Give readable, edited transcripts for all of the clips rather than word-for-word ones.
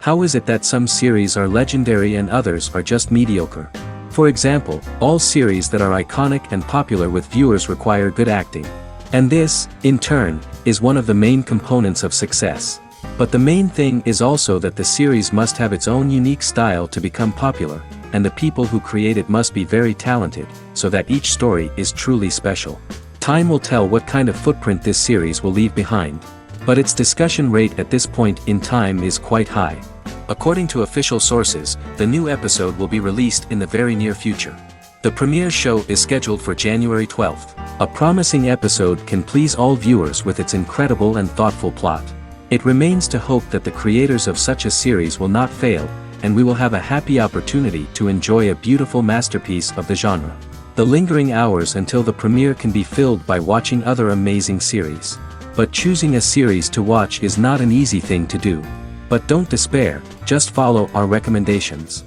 How is it that some series are legendary and others are just mediocre? For example, all series that are iconic and popular with viewers require good acting. And this, in turn, is one of the main components of success. But the main thing is also that the series must have its own unique style to become popular, and the people who create it must be very talented, so that each story is truly special. Time will tell what kind of footprint this series will leave behind. But its discussion rate at this point in time is quite high. According to official sources, the new episode will be released in the very near future. The premiere show is scheduled for January 12th. A promising episode can please all viewers with its incredible and thoughtful plot. It remains to hope that the creators of such a series will not fail, and we will have a happy opportunity to enjoy a beautiful masterpiece of the genre. The lingering hours until the premiere can be filled by watching other amazing series. But choosing a series to watch is not an easy thing to do. But don't despair, just follow our recommendations.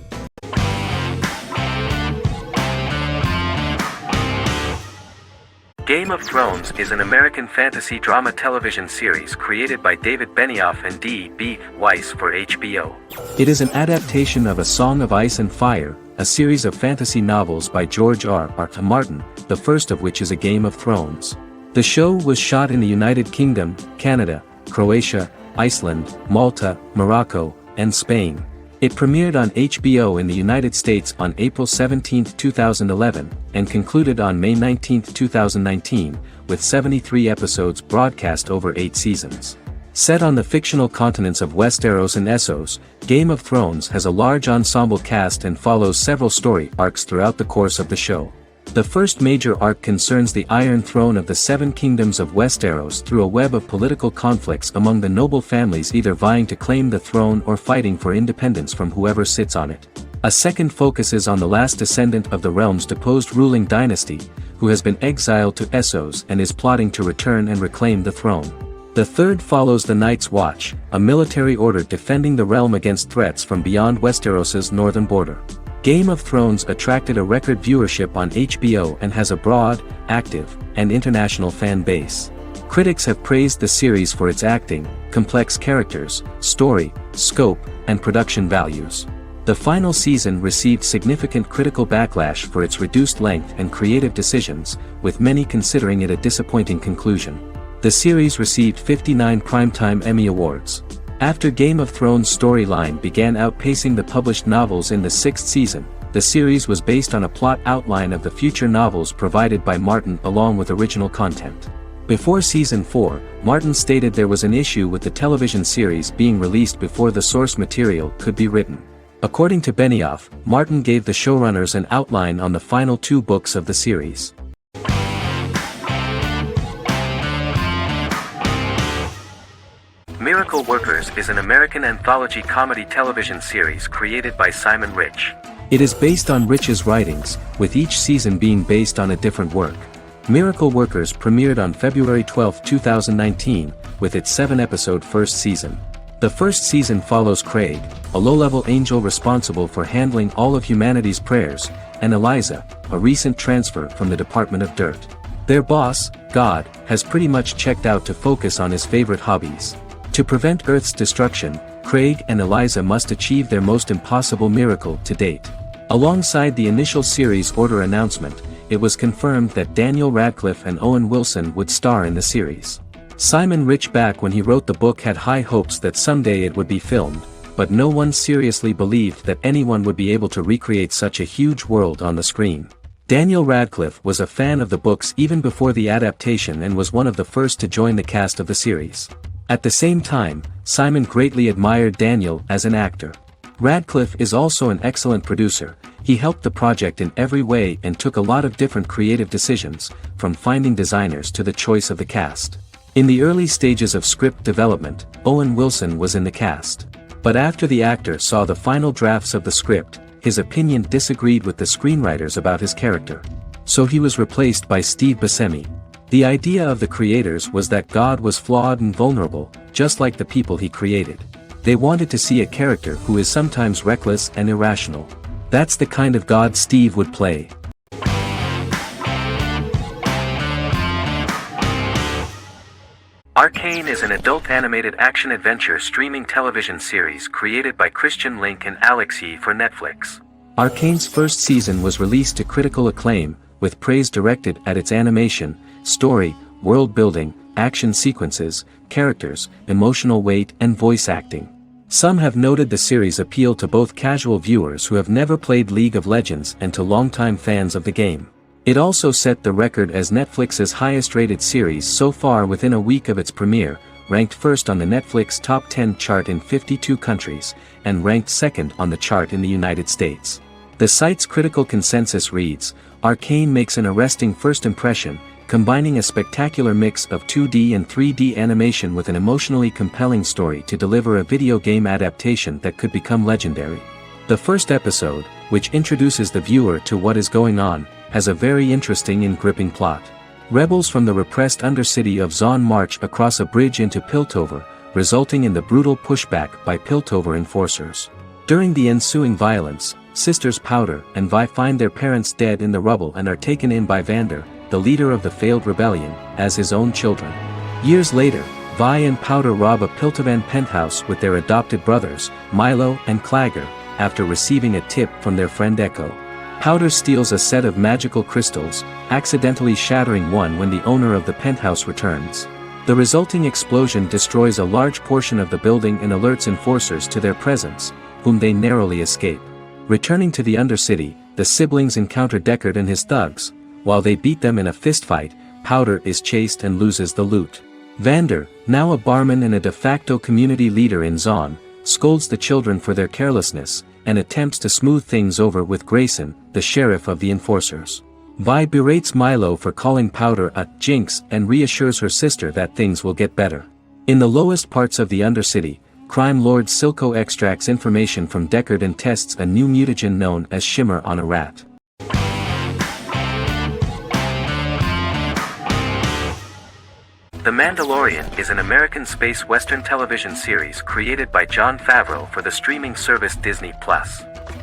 Game of Thrones is an American fantasy drama television series created by David Benioff and D.B. Weiss for HBO. It is an adaptation of A Song of Ice and Fire, a series of fantasy novels by George R.R. Martin, the first of which is A Game of Thrones. The show was shot in the United Kingdom, Canada, Croatia, Iceland, Malta, Morocco, and Spain. It premiered on HBO in the United States on April 17, 2011, and concluded on May 19, 2019, with 73 episodes broadcast over 8 seasons. Set on the fictional continents of Westeros and Essos, Game of Thrones has a large ensemble cast and follows several story arcs throughout the course of the show. The first major arc concerns the Iron Throne of the Seven Kingdoms of Westeros through a web of political conflicts among the noble families either vying to claim the throne or fighting for independence from whoever sits on it. A second focuses on the last descendant of the realm's deposed ruling dynasty, who has been exiled to Essos and is plotting to return and reclaim the throne. The third follows the Night's Watch, a military order defending the realm against threats from beyond Westeros's northern border. Game of Thrones attracted a record viewership on HBO and has a broad, active, and international fan base. Critics have praised the series for its acting, complex characters, story, scope, and production values. The final season received significant critical backlash for its reduced length and creative decisions, with many considering it a disappointing conclusion. The series received 59 Primetime Emmy Awards. After Game of Thrones' storyline began outpacing the published novels in the 6th season, the series was based on a plot outline of the future novels provided by Martin along with original content. Before Season 4, Martin stated there was an issue with the television series being released before the source material could be written. According to Benioff, Martin gave the showrunners an outline on the final 2 books of the series. Miracle Workers is an American anthology comedy television series created by Simon Rich. It is based on Rich's writings, with each season being based on a different work. Miracle Workers premiered on February 12, 2019, with its 7-episode first season. The first season follows Craig, a low-level angel responsible for handling all of humanity's prayers, and Eliza, a recent transfer from the Department of Dirt. Their boss, God, has pretty much checked out to focus on his favorite hobbies. To prevent Earth's destruction, Craig and Eliza must achieve their most impossible miracle to date. Alongside the initial series order announcement, it was confirmed that Daniel Radcliffe and Owen Wilson would star in the series. Simon Rich back when he wrote the book had high hopes that someday it would be filmed, but no one seriously believed that anyone would be able to recreate such a huge world on the screen. Daniel Radcliffe was a fan of the books even before the adaptation and was one of the first to join the cast of the series. At the same time, Simon greatly admired Daniel as an actor. Radcliffe is also an excellent producer. He helped the project in every way and took a lot of different creative decisions, from finding designers to the choice of the cast. In the early stages of script development, Owen Wilson was in the cast. But after the actor saw the final drafts of the script, his opinion disagreed with the screenwriters about his character. So he was replaced by Steve Buscemi. The idea of the creators was that God was flawed and vulnerable, just like the people he created. They wanted to see a character who is sometimes reckless and irrational. That's the kind of God Steve would play. Arcane is an adult animated action-adventure streaming television series created by Christian Link and Alex Yee for Netflix. Arcane's first season was released to critical acclaim, with praise directed at its animation, story, world-building, action sequences, characters, emotional weight and voice acting. Some have noted the series' appeal to both casual viewers who have never played League of Legends and to longtime fans of the game. It also set the record as Netflix's highest-rated series so far within a week of its premiere, ranked first on the Netflix Top 10 chart in 52 countries, and ranked second on the chart in the United States. The site's critical consensus reads, "Arcane makes an arresting first impression, combining a spectacular mix of 2D and 3D animation with an emotionally compelling story to deliver a video game adaptation that could become legendary." The first episode, which introduces the viewer to what is going on, has a very interesting and gripping plot. Rebels from the repressed undercity of Zon march across a bridge into Piltover, resulting in the brutal pushback by Piltover enforcers. During the ensuing violence, sisters Powder and Vi find their parents dead in the rubble and are taken in by Vander, the leader of the failed rebellion, as his own children. Years later, Vi and Powder rob a Piltovan penthouse with their adopted brothers, Milo and Clagger, after receiving a tip from their friend Echo. Powder steals a set of magical crystals, accidentally shattering one when the owner of the penthouse returns. The resulting explosion destroys a large portion of the building and alerts enforcers to their presence, whom they narrowly escape. Returning to the Undercity, the siblings encounter Deckard and his thugs. While they beat them in a fistfight, Powder is chased and loses the loot. Vander, now a barman and a de facto community leader in Zon, scolds the children for their carelessness, and attempts to smooth things over with Grayson, the sheriff of the enforcers. Vi berates Milo for calling Powder a jinx and reassures her sister that things will get better. In the lowest parts of the Undercity, crime lord Silco extracts information from Deckard and tests a new mutagen known as Shimmer on a rat. The Mandalorian is an American space western television series created by Jon Favreau for the streaming service Disney+.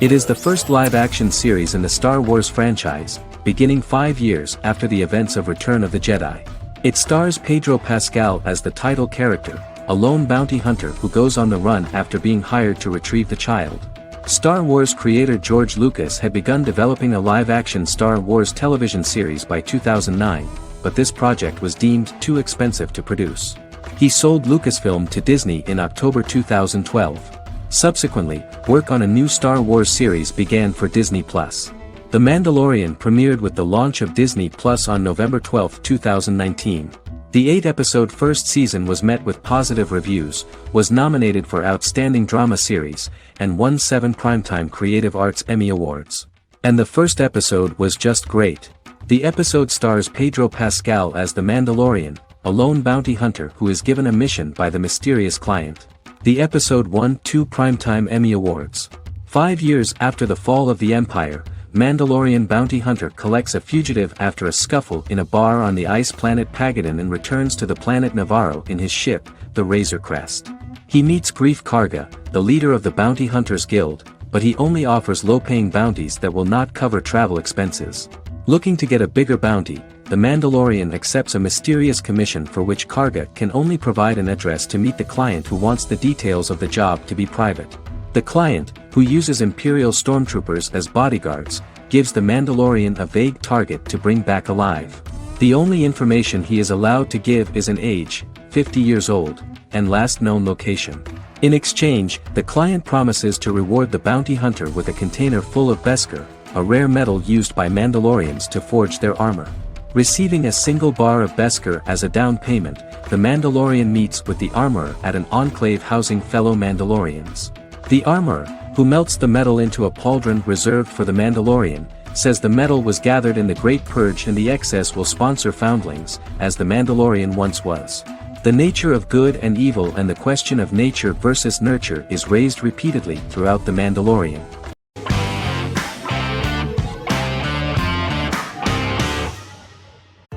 It is the first live-action series in the Star Wars franchise, beginning 5 years after the events of Return of the Jedi. It stars Pedro Pascal as the title character, a lone bounty hunter who goes on the run after being hired to retrieve the child. Star Wars creator George Lucas had begun developing a live-action Star Wars television series by 2009, but this project was deemed too expensive to produce. He sold Lucasfilm to Disney in October 2012. Subsequently, work on a new Star Wars series began for Disney+. The Mandalorian premiered with the launch of Disney+ on November 12, 2019. The 8-episode first season was met with positive reviews, was nominated for Outstanding Drama Series, and won 7 Primetime Creative Arts Emmy Awards. And the first episode was just great. The episode stars Pedro Pascal as the Mandalorian, a lone bounty hunter who is given a mission by the mysterious client. The episode won 2 Primetime Emmy Awards. 5 years after the fall of the Empire, Mandalorian bounty hunter collects a fugitive after a scuffle in a bar on the ice planet Pagadan and returns to the planet Navarro in his ship, the Razor Crest. He meets Greef Karga, the leader of the Bounty Hunters Guild, but he only offers low-paying bounties that will not cover travel expenses. Looking to get a bigger bounty, the Mandalorian accepts a mysterious commission for which Karga can only provide an address to meet the client who wants the details of the job to be private. The client, who uses Imperial stormtroopers as bodyguards, gives the Mandalorian a vague target to bring back alive. The only information he is allowed to give is an age, 50 years old, and last known location. In exchange, the client promises to reward the bounty hunter with a container full of Beskar, a rare metal used by Mandalorians to forge their armor. Receiving a single bar of Beskar as a down payment, the Mandalorian meets with the armorer at an enclave housing fellow Mandalorians. The armorer, who melts the metal into a pauldron reserved for the Mandalorian, says the metal was gathered in the Great Purge and the excess will sponsor foundlings, as the Mandalorian once was. The nature of good and evil and the question of nature versus nurture is raised repeatedly throughout The Mandalorian.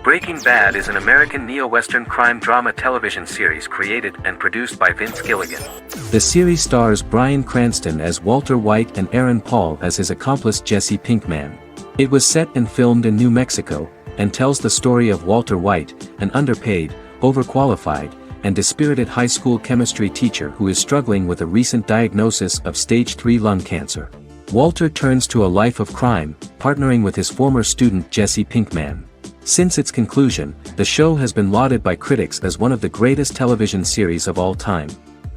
Breaking Bad is an American neo-Western crime drama television series created and produced by Vince Gilligan. The series stars Bryan Cranston as Walter White and Aaron Paul as his accomplice Jesse Pinkman. It was set and filmed in New Mexico, and tells the story of Walter White, an underpaid, overqualified, and dispirited high school chemistry teacher who is struggling with a recent diagnosis of stage 3 lung cancer. Walter turns to a life of crime, partnering with his former student Jesse Pinkman. Since its conclusion, the show has been lauded by critics as one of the greatest television series of all time.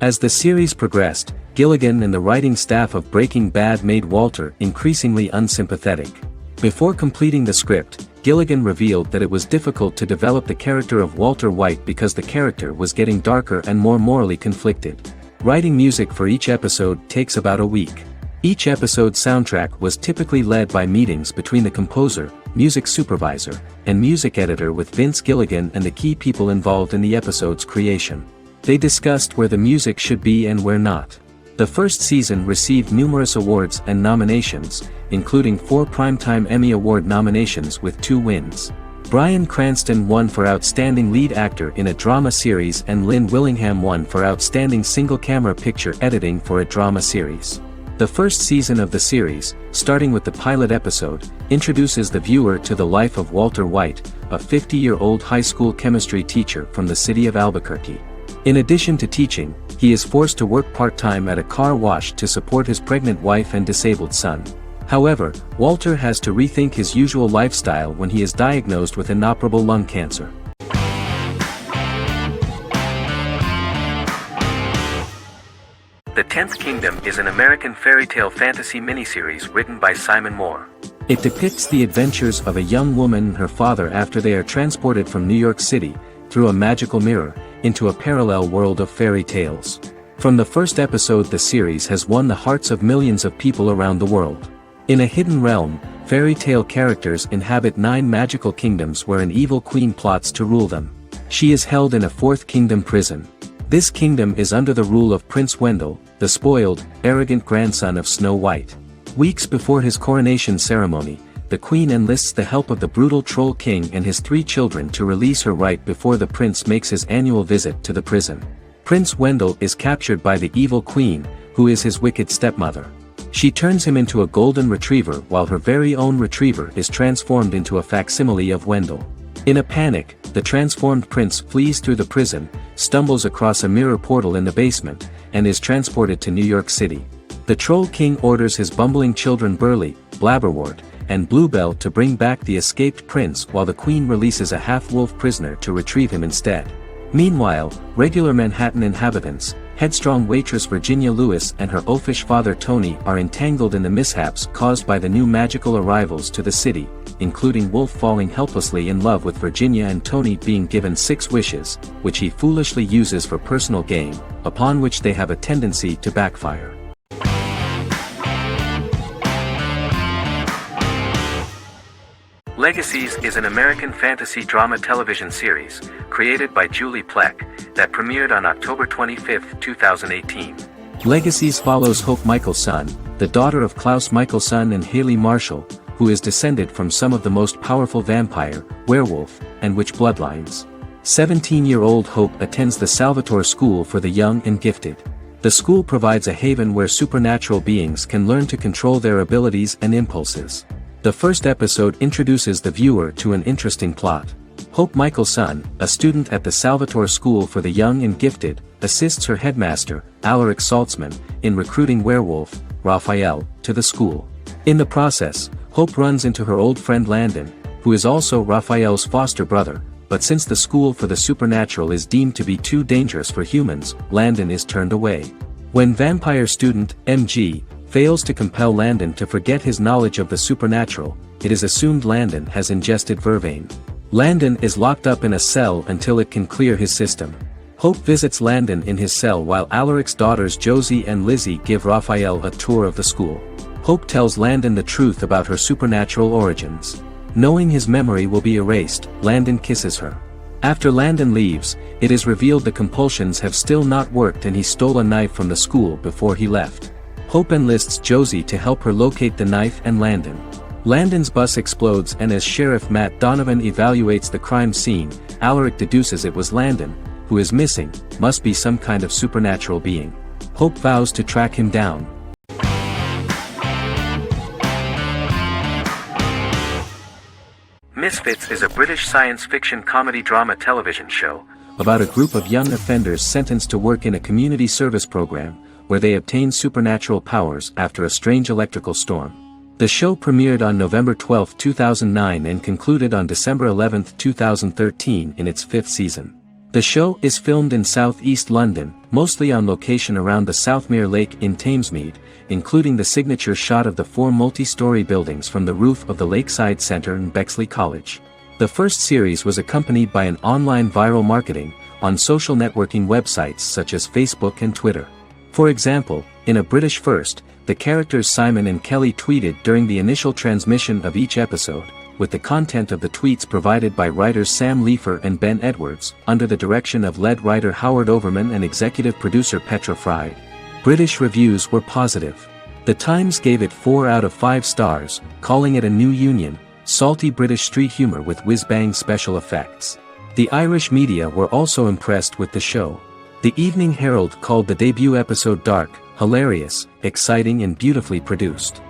As the series progressed, Gilligan and the writing staff of Breaking Bad made Walter increasingly unsympathetic. Before completing the script, Gilligan revealed that it was difficult to develop the character of Walter White because the character was getting darker and more morally conflicted. Writing music for each episode takes about a week. Each episode's soundtrack was typically led by meetings between the composer, music supervisor, and music editor with Vince Gilligan and the key people involved in the episode's creation. They discussed where the music should be and where not. The first season received numerous awards and nominations, including 4 Primetime Emmy Award nominations with 2 wins. Bryan Cranston won for Outstanding Lead Actor in a Drama Series and Lynn Willingham won for Outstanding Single-Camera Picture Editing for a Drama Series. The first season of the series, starting with the pilot episode, introduces the viewer to the life of Walter White, a 50-year-old high school chemistry teacher from the city of Albuquerque. In addition to teaching, he is forced to work part-time at a car wash to support his pregnant wife and disabled son. However, Walter has to rethink his usual lifestyle when he is diagnosed with inoperable lung cancer. The Tenth Kingdom is an American fairy tale fantasy miniseries written by Simon Moore. It depicts the adventures of a young woman and her father after they are transported from New York City, through a magical mirror, into a parallel world of fairy tales. From the first episode, the series has won the hearts of millions of people around the world. In a hidden realm, fairy tale characters inhabit 9 magical kingdoms where an evil queen plots to rule them. She is held in a 4th kingdom prison. This kingdom is under the rule of Prince Wendell, the spoiled, arrogant grandson of Snow White. Weeks before his coronation ceremony, the queen enlists the help of the brutal Troll King and his 3 children to release her right before the prince makes his annual visit to the prison. Prince Wendell is captured by the evil queen, who is his wicked stepmother. She turns him into a golden retriever while her very own retriever is transformed into a facsimile of Wendell. In a panic, the transformed prince flees through the prison, stumbles across a mirror portal in the basement, and is transported to New York City. The Troll King orders his bumbling children Burley, Blabberwort, and Bluebell to bring back the escaped prince while the queen releases a half-wolf prisoner to retrieve him instead. Meanwhile, regular Manhattan inhabitants, headstrong waitress Virginia Lewis and her oafish father Tony are entangled in the mishaps caused by the new magical arrivals to the city, including Wolf falling helplessly in love with Virginia and Tony being given 6 wishes, which he foolishly uses for personal gain, upon which they have a tendency to backfire. Legacies is an American fantasy drama television series, created by Julie Plec, that premiered on October 25, 2018. Legacies follows Hope Michelson, the daughter of Klaus Michelson and Haley Marshall, who is descended from some of the most powerful vampire, werewolf, and witch bloodlines. 17-year-old Hope attends the Salvatore School for the Young and Gifted. The school provides a haven where supernatural beings can learn to control their abilities and impulses. The first episode introduces the viewer to an interesting plot. Hope Michelson, a student at the Salvatore School for the Young and Gifted, assists her headmaster, Alaric Saltzman, in recruiting werewolf, Raphael, to the school. In the process, Hope runs into her old friend Landon, who is also Raphael's foster brother, but since the school for the supernatural is deemed to be too dangerous for humans, Landon is turned away. When vampire student, MG, fails to compel Landon to forget his knowledge of the supernatural, it is assumed Landon has ingested vervain. Landon is locked up in a cell until it can clear his system. Hope visits Landon in his cell while Alaric's daughters Josie and Lizzie give Raphael a tour of the school. Hope tells Landon the truth about her supernatural origins. Knowing his memory will be erased, Landon kisses her. After Landon leaves, it is revealed the compulsions have still not worked and he stole a knife from the school before he left. Hope enlists Josie to help her locate the knife and Landon. Landon's bus explodes and as Sheriff Matt Donovan evaluates the crime scene, Alaric deduces it was Landon, who is missing, must be some kind of supernatural being. Hope vows to track him down. Misfits is a British science fiction comedy drama television show, about a group of young offenders sentenced to work in a community service program, where they obtain supernatural powers after a strange electrical storm. The show premiered on November 12, 2009 and concluded on December 11, 2013 in its 5th season. The show is filmed in southeast London, mostly on location around the Southmere Lake in Thamesmead, including the signature shot of the 4 multi-story buildings from the roof of the Lakeside Centre in Bexley College. The first series was accompanied by an online viral marketing on social networking websites such as Facebook and Twitter. For example, in a British first, the characters Simon and Kelly tweeted during the initial transmission of each episode, with the content of the tweets provided by writers Sam Leifer and Ben Edwards, under the direction of lead writer Howard Overman and executive producer Petra Fried. British reviews were positive. The Times gave it 4 out of 5 stars, calling it a new union, salty British street humor with whiz-bang special effects. The Irish media were also impressed with the show. The Evening Herald called the debut episode dark, hilarious, exciting and beautifully produced.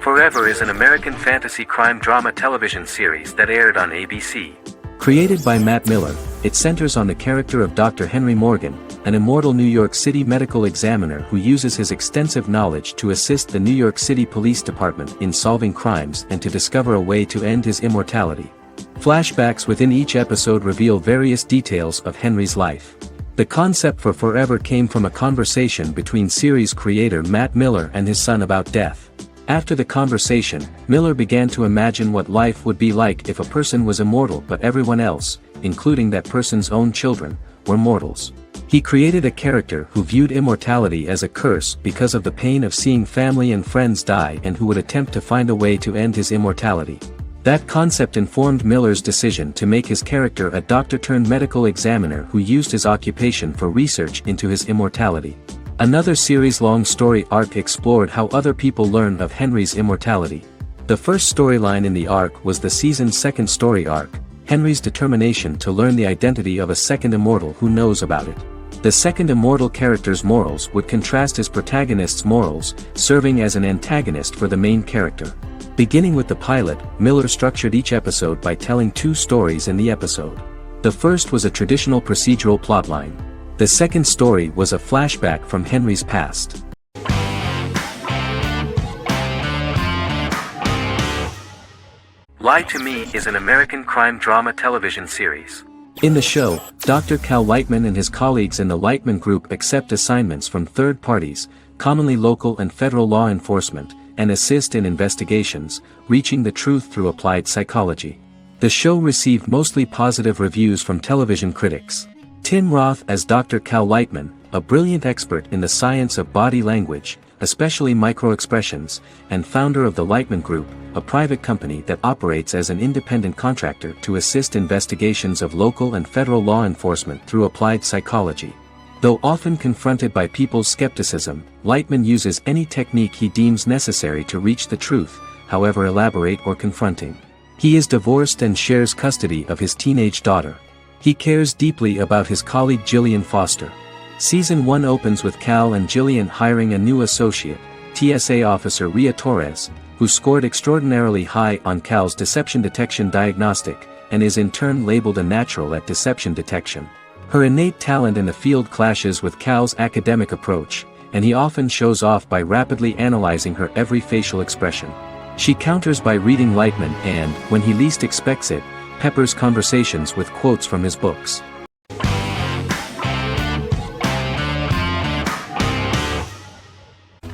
Forever is an American fantasy crime drama television series that aired on ABC. Created by Matt Miller, it centers on the character of Dr. Henry Morgan, an immortal New York City medical examiner who uses his extensive knowledge to assist the New York City Police Department in solving crimes and to discover a way to end his immortality. Flashbacks within each episode reveal various details of Henry's life. The concept for Forever came from a conversation between series creator Matt Miller and his son about death. After the conversation, Miller began to imagine what life would be like if a person was immortal but everyone else, including that person's own children, were mortals. He created a character who viewed immortality as a curse because of the pain of seeing family and friends die and who would attempt to find a way to end his immortality. That concept informed Miller's decision to make his character a doctor-turned-medical examiner who used his occupation for research into his immortality. Another series-long story arc explored how other people learn of Henry's immortality. The first storyline in the arc was the season's second story arc, Henry's determination to learn the identity of a second immortal who knows about it. The second immortal character's morals would contrast his protagonist's morals, serving as an antagonist for the main character. Beginning with the pilot, Miller structured each episode by telling 2 stories in the episode. The first was a traditional procedural plotline. The second story was a flashback from Henry's past. Lie to Me is an American crime drama television series. In the show, Dr. Cal Lightman and his colleagues in the Lightman Group accept assignments from third parties, commonly local and federal law enforcement, and assist in investigations, reaching the truth through applied psychology. The show received mostly positive reviews from television critics. Tim Roth as Dr. Cal Lightman, a brilliant expert in the science of body language, especially microexpressions, and founder of the Lightman Group, a private company that operates as an independent contractor to assist investigations of local and federal law enforcement through applied psychology. Though often confronted by people's skepticism, Lightman uses any technique he deems necessary to reach the truth, however elaborate or confronting. He is divorced and shares custody of his teenage daughter. He cares deeply about his colleague Gillian Foster. Season 1 opens with Cal and Gillian hiring a new associate, TSA officer Rhea Torres, who scored extraordinarily high on Cal's deception detection diagnostic, and is in turn labeled a natural at deception detection. Her innate talent in the field clashes with Cal's academic approach, and he often shows off by rapidly analyzing her every facial expression. She counters by reading Lightman and, when he least expects it, peppers conversations with quotes from his books.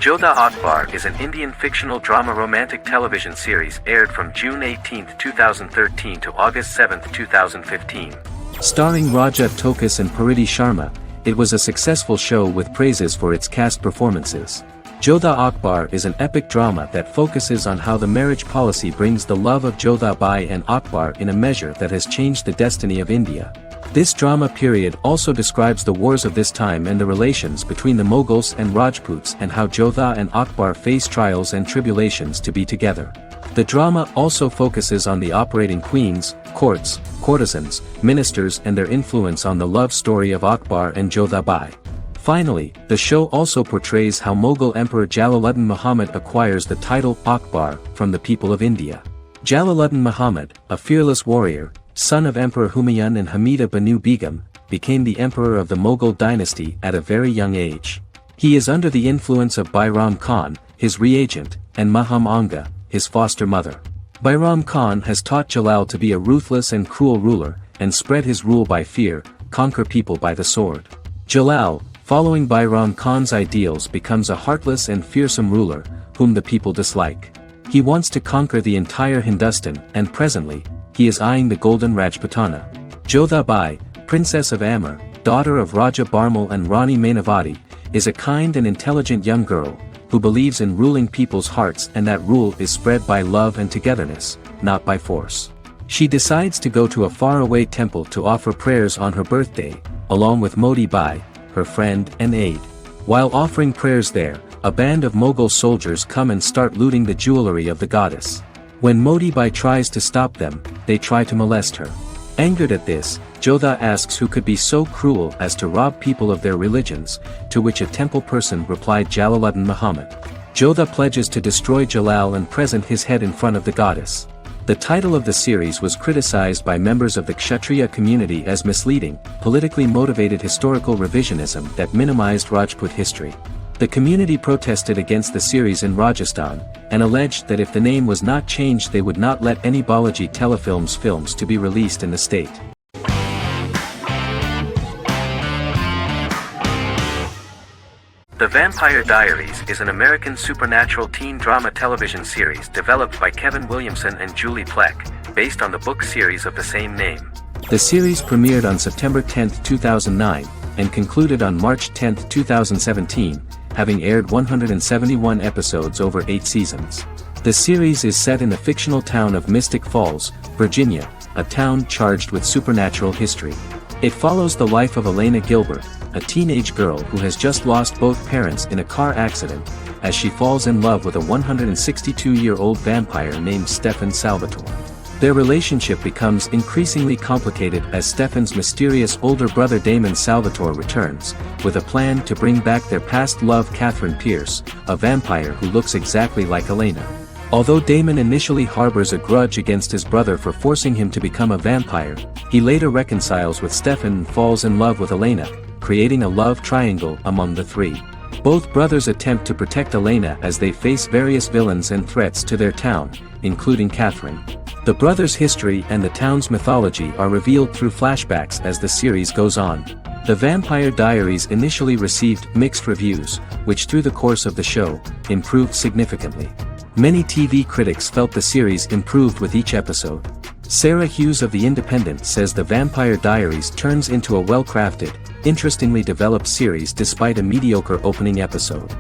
Jodha Akbar is an Indian fictional drama romantic television series aired from June 18, 2013 to August 7, 2015. Starring Raja Tokas and Pariti Sharma, it was a successful show with praises for its cast performances. Jodha Akbar is an epic drama that focuses on how the marriage policy brings the love of Jodha Bai and Akbar in a measure that has changed the destiny of India. This drama period also describes the wars of this time and the relations between the Mughals and Rajputs and how Jodha and Akbar face trials and tribulations to be together. The drama also focuses on the operating queens, courts, courtesans, ministers and their influence on the love story of Akbar and Jodha Bai. Finally, the show also portrays how Mughal Emperor Jalaluddin Muhammad acquires the title Akbar from the people of India. Jalaluddin Muhammad, a fearless warrior, son of Emperor Humayun and Hamida Banu Begum, became the emperor of the Mughal dynasty at a very young age. He is under the influence of Bairam Khan, his reagent, and Maham Anga, his foster mother. Bairam Khan has taught Jalal to be a ruthless and cruel ruler, and spread his rule by fear, conquer people by the sword. Jalal, following Bairam Khan's ideals, becomes a heartless and fearsome ruler, whom the people dislike. He wants to conquer the entire Hindustan, and presently, he is eyeing the golden Rajputana. Jodha Bai, Princess of Amber, daughter of Raja Barmal and Rani Mainavati, is a kind and intelligent young girl, who believes in ruling people's hearts, and that rule is spread by love and togetherness, not by force. She decides to go to a faraway temple to offer prayers on her birthday, along with Modi Bai, her friend and aide. While offering prayers there, a band of Mughal soldiers come and start looting the jewelry of the goddess. When Modi Bai tries to stop them, they try to molest her. Angered at this, Jodha asks who could be so cruel as to rob people of their religions, to which a temple person replied Jalaluddin Muhammad. Jodha pledges to destroy Jalal and present his head in front of the goddess. The title of the series was criticized by members of the Kshatriya community as misleading, politically motivated historical revisionism that minimized Rajput history. The community protested against the series in Rajasthan, and alleged that if the name was not changed they would not let any Balaji Telefilms films to be released in the state. The Vampire Diaries is an American supernatural teen drama television series developed by Kevin Williamson and Julie Plec, based on the book series of the same name. The series premiered on September 10, 2009, and concluded on March 10, 2017, having aired 171 episodes over 8 seasons. The series is set in the fictional town of Mystic Falls, Virginia, a town charged with supernatural history. It follows the life of Elena Gilbert, a teenage girl who has just lost both parents in a car accident, as she falls in love with a 162-year-old vampire named Stefan Salvatore. Their relationship becomes increasingly complicated as Stefan's mysterious older brother Damon Salvatore returns, with a plan to bring back their past love Catherine Pierce, a vampire who looks exactly like Elena. Although Damon initially harbors a grudge against his brother for forcing him to become a vampire, he later reconciles with Stefan and falls in love with Elena, creating a love triangle among the three. Both brothers attempt to protect Elena as they face various villains and threats to their town, including Catherine. The brothers' history and the town's mythology are revealed through flashbacks as the series goes on. The Vampire Diaries initially received mixed reviews, which through the course of the show, improved significantly. Many TV critics felt the series improved with each episode. Sarah Hughes of The Independent says The Vampire Diaries turns into a well-crafted, interestingly developed series despite a mediocre opening episode.